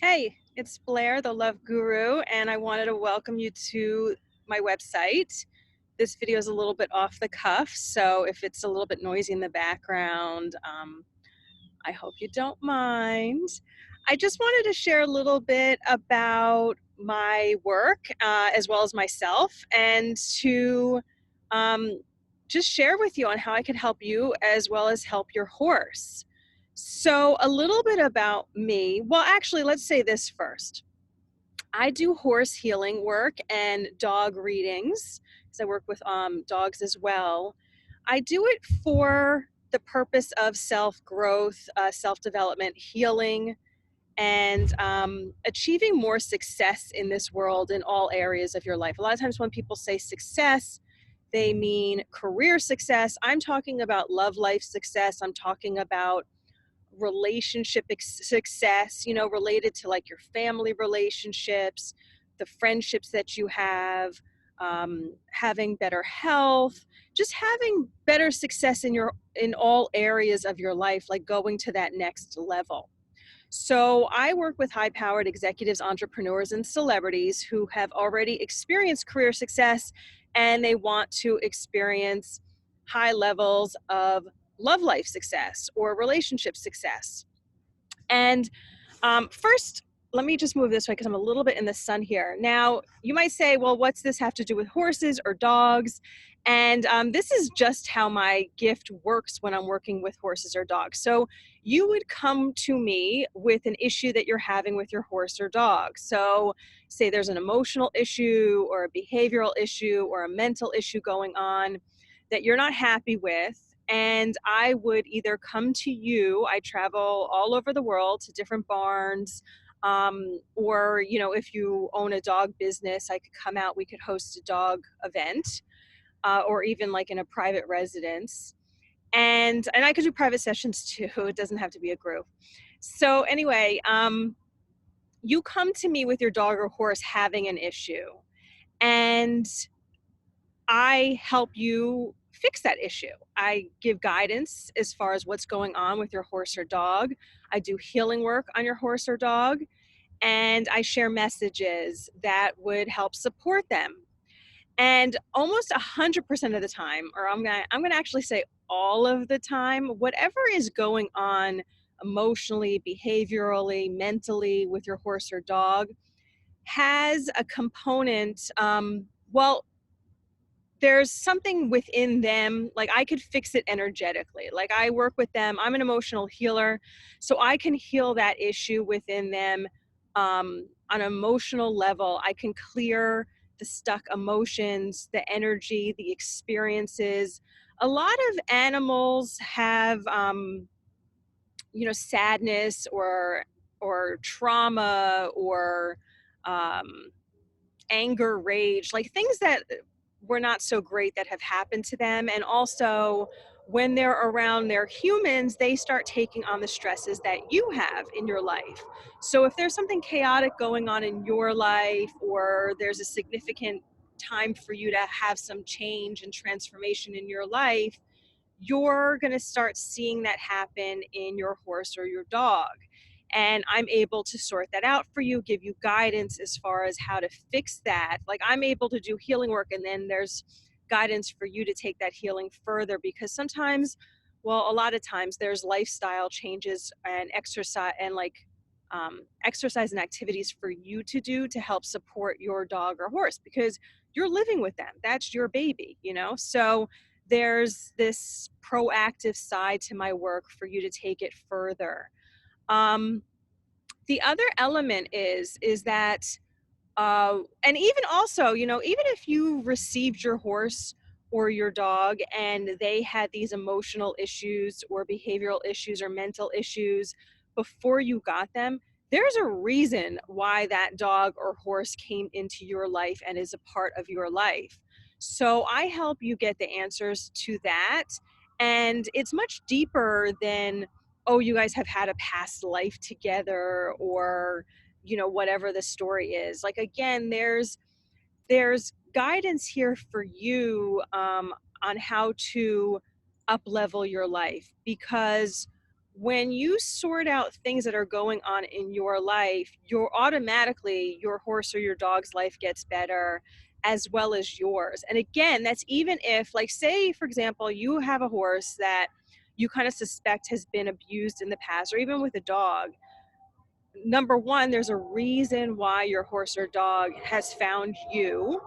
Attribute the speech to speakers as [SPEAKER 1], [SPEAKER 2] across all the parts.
[SPEAKER 1] Hey, it's Blaire, the Love Guru, and I wanted to welcome you to my website. This video is a little bit off the cuff, so if it's a little bit noisy in the background, I hope you don't mind. I just wanted to share a little bit about my work as well as myself, and to um, just share with you on how I can help you as well as help your horse. So, a little bit about me. Well, actually, let's say this first. I do horse healing work and dog readings because I work with dogs as well. I do it for the purpose of self growth, self development, healing, and achieving more success in this world in all areas of your life. A lot of times when people say success, they mean career success. I'm talking about love life success. I'm talking about relationship success, related to like your family relationships, the friendships that you have, having better health, just having better success in all areas of your life, like going to that next level. So I work with high-powered executives, entrepreneurs, and celebrities who have already experienced career success, and they want to experience high levels of love life success or relationship success. And first, let me just move this way because I'm a little bit in the sun here. Now, you might say, well, what's this have to do with horses or dogs? And this is just how my gift works when I'm working with horses or dogs. So you would come to me with an issue that you're having with your horse or dog. So say there's an emotional issue or a behavioral issue or a mental issue going on that you're not happy with. And I would either come to you, I travel all over the world to different barns, or, if you own a dog business, I could come out, we could host a dog event, or even like in a private residence. And I could do private sessions too. It doesn't have to be a group. So anyway, you come to me with your dog or horse having an issue, and I help you fix that issue. I give guidance as far as what's going on with your horse or dog. I do healing work on your horse or dog, and I share messages that would help support them. And almost 100% of the time, or I'm gonna actually say all of the time, whatever is going on emotionally, behaviorally, mentally with your horse or dog has a component. Well, there's something within them, like I could fix it energetically. Like I work with them, I'm an emotional healer, so I can heal that issue within them on an emotional level. I can clear the stuck emotions, the energy, the experiences. A lot of animals have sadness or trauma or um, anger, rage, like things that were not so great that have happened to them. And also, when they're around their humans, they start taking on the stresses that you have in your life. So, if there's something chaotic going on in your life, or there's a significant time for you to have some change and transformation in your life, you're going to start seeing that happen in your horse or your dog. And I'm able to sort that out for you, give you guidance as far as how to fix that. Like I'm able to do healing work, and then there's guidance for you to take that healing further, because sometimes, well, a lot of times there's lifestyle changes and exercise and exercise and activities for you to do to help support your dog or horse, because you're living with them. That's your baby. So there's this proactive side to my work for you to take it further. Um, the other element is that, and even also, even if you received your horse or your dog and they had these emotional issues or behavioral issues or mental issues before you got them, there's a reason why that dog or horse came into your life and is a part of your life. So I help you get the answers to that. And it's much deeper than, oh, you guys have had a past life together, or whatever the story is. Like again, there's guidance here for you on how to up level your life, because when you sort out things that are going on in your life, you're automatically, your horse or your dog's life gets better as well as yours. And again, that's even if, like, say, for example, you have a horse that you kind of suspect has been abused in the past, or even with a dog. Number one, there's a reason why your horse or dog has found you.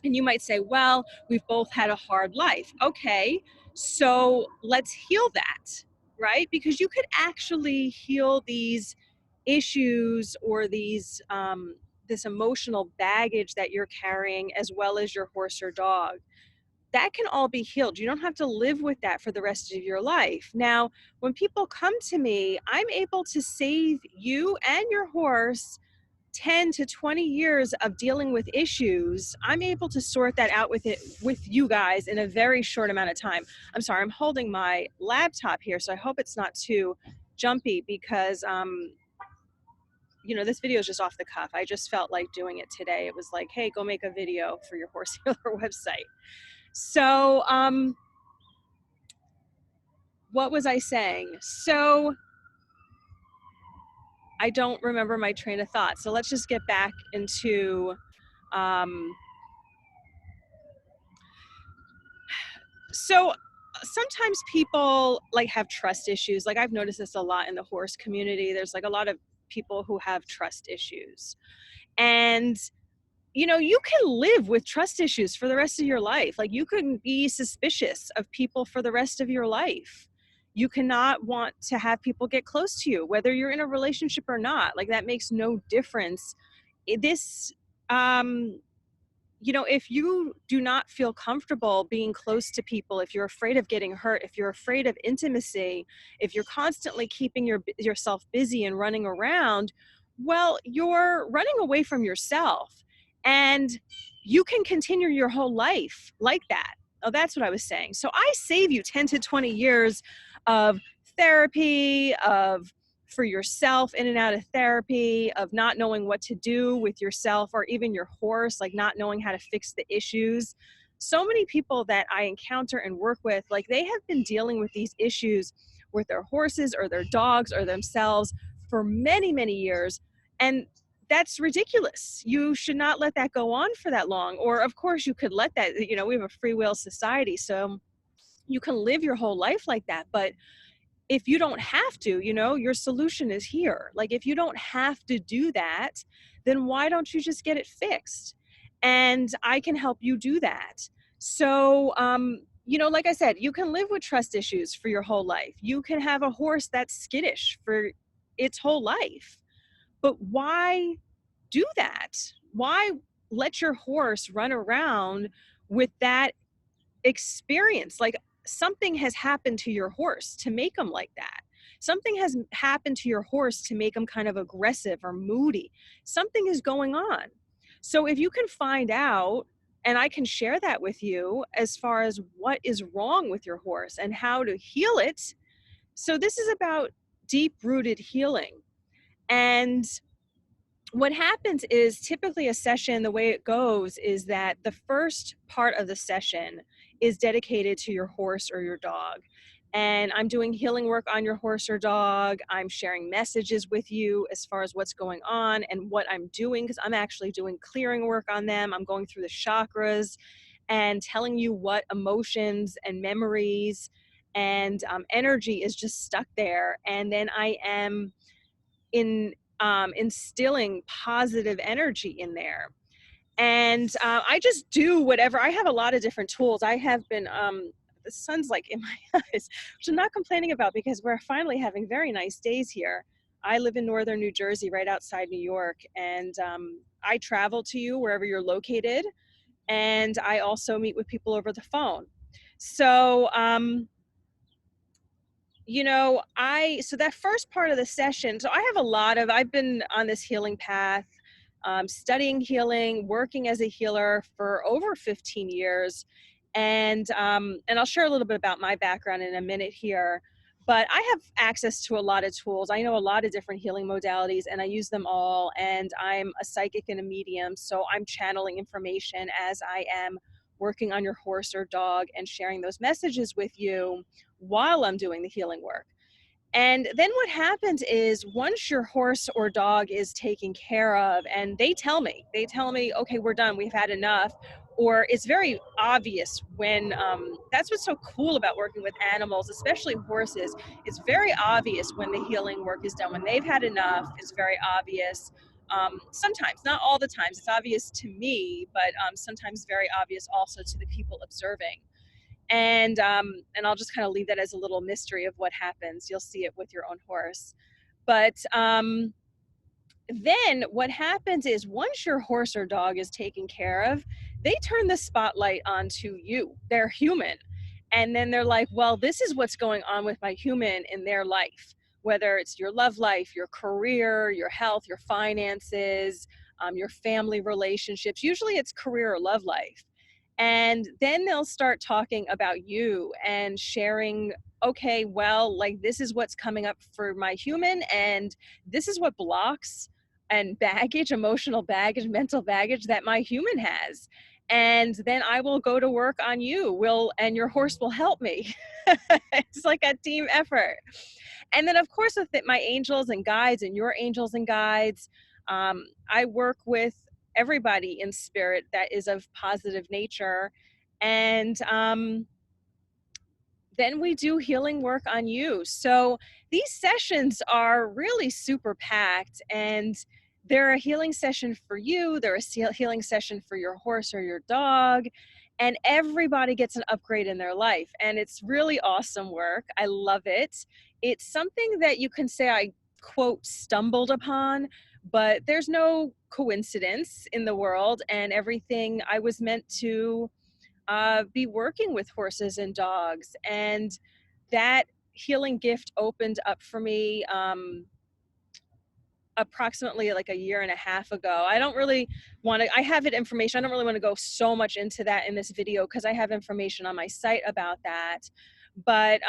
[SPEAKER 1] And you might say, well, we've both had a hard life. Okay, so let's heal that, right? Because you could actually heal these issues or these this emotional baggage that you're carrying, as well as your horse or dog. That can all be healed. You don't have to live with that for the rest of your life. Now, when people come to me, I'm able to save you and your horse 10 to 20 years of dealing with issues. I'm able to sort that out with you guys in a very short amount of time. I'm sorry, I'm holding my laptop here, so I hope it's not too jumpy, because this video is just off the cuff. I just felt like doing it today. It was like, hey, go make a video for your horse healer website. So what was I saying? So I don't remember my train of thought. So let's just get back into so sometimes people like have trust issues. Like, I've noticed this a lot in the horse community. There's like a lot of people who have trust issues. And you can live with trust issues for the rest of your life. Like, you can be suspicious of people for the rest of your life. You cannot want to have people get close to you, whether you're in a relationship or not. Like, that makes no difference. This if you do not feel comfortable being close to people, if you're afraid of getting hurt, if you're afraid of intimacy, if you're constantly keeping yourself busy and running around, well, you're running away from yourself. And you can continue your whole life like that. Oh, that's what I was saying. So I save you 10 to 20 years of therapy, of for yourself, in and out of therapy, of not knowing what to do with yourself or even your horse, like not knowing how to fix the issues. So many people that I encounter and work with, like, they have been dealing with these issues with their horses or their dogs or themselves for many, many years. And that's ridiculous. You should not let that go on for that long. Or, of course, you could let that, we have a free will society, so you can live your whole life like that. But if you don't have to, your solution is here. Like, if you don't have to do that, then why don't you just get it fixed? And I can help you do that. So, like I said, you can live with trust issues for your whole life. You can have a horse that's skittish for its whole life. But why do that? Why let your horse run around with that experience? Like, something has happened to your horse to make them like that. Something has happened to your horse to make them kind of aggressive or moody. Something is going on. So if you can find out, and I can share that with you as far as what is wrong with your horse and how to heal it. So this is about deep-rooted healing. And what happens is, typically a session, the way it goes is that the first part of the session is dedicated to your horse or your dog. And I'm doing healing work on your horse or dog. I'm sharing messages with you as far as what's going on and what I'm doing, because I'm actually doing clearing work on them. I'm going through the chakras and telling you what emotions and memories and energy is just stuck there. And then I am instilling positive energy in there. And I just do whatever. I have a lot of different tools. I have been, the sun's like in my eyes, which I'm not complaining about because we're finally having very nice days here. I live in northern New Jersey, right outside New York. And I travel to you wherever you're located. And I also meet with people over the phone. So, so that first part of the session, so I've been on this healing path, studying healing, working as a healer for over 15 years. And I'll share a little bit about my background in a minute here, but I have access to a lot of tools. I know a lot of different healing modalities and I use them all. And I'm a psychic and a medium, so I'm channeling information as I am working on your horse or dog and sharing those messages with you while I'm doing the healing work. And then what happens is once your horse or dog is taken care of, and they tell me, okay, we're done, we've had enough. Or it's very obvious when, that's what's so cool about working with animals, especially horses. It's very obvious when the healing work is done. When they've had enough, it's very obvious. Sometimes, not all the times, it's obvious to me, but sometimes very obvious also to the people observing. And I'll just kind of leave that as a little mystery of what happens. You'll see it with your own horse. But then what happens is once your horse or dog is taken care of, they turn the spotlight onto you. They're human. And then they're like, well, this is what's going on with my human in their life, whether it's your love life, your career, your health, your finances, your family relationships. Usually it's career or love life. And then they'll start talking about you and sharing, okay, well, like this is what's coming up for my human, and this is what blocks and baggage, emotional baggage, mental baggage that my human has. And then I will go to work on you, and your horse will help me. It's like a team effort. And then, of course, with my angels and guides and your angels and guides, I work with everybody in spirit that is of positive nature. And then we do healing work on you. So these sessions are really super packed, and they're a healing session for you, they're a healing session for your horse or your dog, and everybody gets an upgrade in their life. And it's really awesome work. I love it. It's something that you can say I, quote, stumbled upon, but there's no coincidence in the world, and everything I was meant to be working with horses and dogs. And that healing gift opened up for me approximately like a year and a half ago. I don't really want to, I have it information. I don't really want to go so much into that in this video because I have information on my site about that. But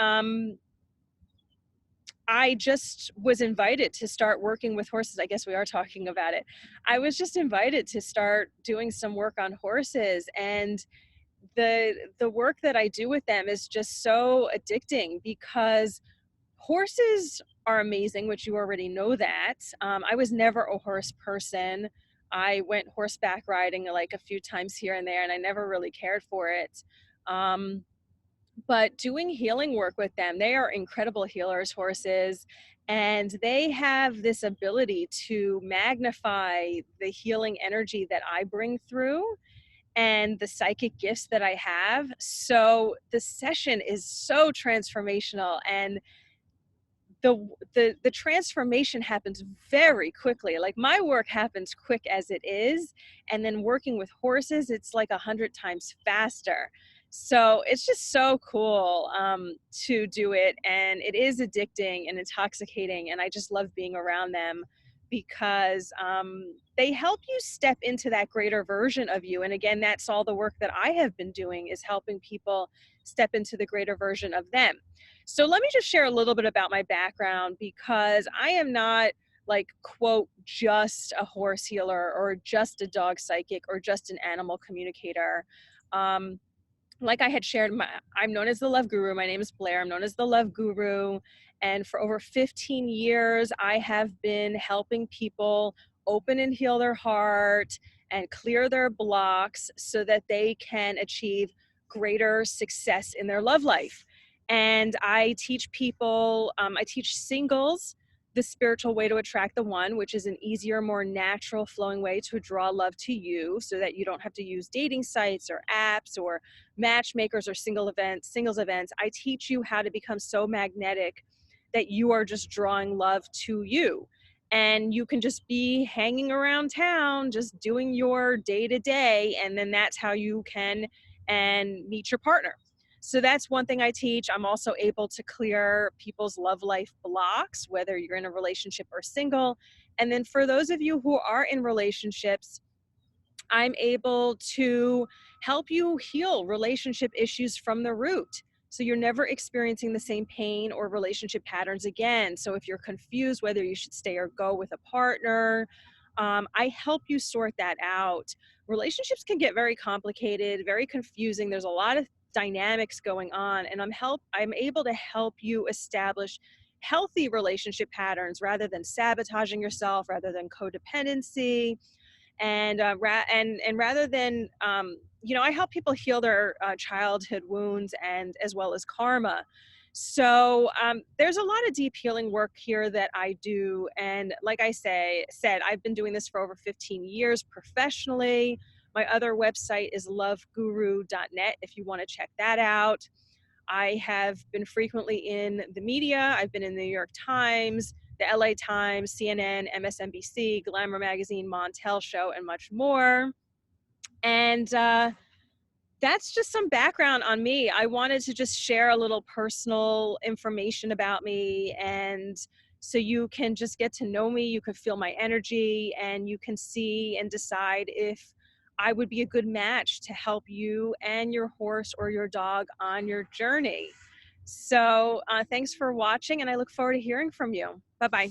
[SPEAKER 1] I just was invited to start working with horses. I guess we are talking about it. I was just invited to start doing some work on horses, and the work that I do with them is just so addicting because horses are amazing, which you already know that. I was never a horse person. I went horseback riding like a few times here and there, and I never really cared for it. But doing healing work with them, they are incredible healers, horses, and they have this ability to magnify the healing energy that I bring through and the psychic gifts that I have. So the session is so transformational, and the transformation happens very quickly. Like my work happens quick as it is, and then working with horses, it's like 100 times faster. So it's just so cool to do it, and it is addicting and intoxicating, and I just love being around them because they help you step into that greater version of you. And again, that's all the work that I have been doing, is helping people step into the greater version of them. So let me just share a little bit about my background, because I am not like, quote, just a horse healer or just a dog psychic or just an animal communicator. Um, like I had shared, I'm known as the Love Guru. My name is Blaire. I'm known as the Love Guru. And for over 15 years, I have been helping people open and heal their heart and clear their blocks so that they can achieve greater success in their love life. And I teach people, I teach singles the spiritual way to attract the one, which is an easier, more natural flowing way to draw love to you so that you don't have to use dating sites or apps or matchmakers or singles events. I teach you how to become so magnetic that you are just drawing love to you. And you can just be hanging around town, just doing your day to day. And then that's how you can and meet your partner. So that's one thing I teach. I'm also able to clear people's love life blocks, whether you're in a relationship or single. And then for those of you who are in relationships, I'm able to help you heal relationship issues from the root. So you're never experiencing the same pain or relationship patterns again. So if you're confused whether you should stay or go with a partner, I help you sort that out. Relationships can get very complicated, very confusing. There's a lot of dynamics going on, and I'm able to help you establish healthy relationship patterns rather than sabotaging yourself, rather than codependency, and rather than I help people heal their childhood wounds and as well as karma. So there's a lot of deep healing work here that I do, and like I said, I've been doing this for over 15 years professionally. My other website is loveguru.net if you want to check that out. I have been frequently in the media. I've been in the New York Times, the LA Times, CNN, MSNBC, Glamour Magazine, Montel Show, and much more. And that's just some background on me. I wanted to just share a little personal information about me, and so you can just get to know me, you can feel my energy, and you can see and decide if I would be a good match to help you and your horse or your dog on your journey. So thanks for watching, and I look forward to hearing from you. Bye-bye.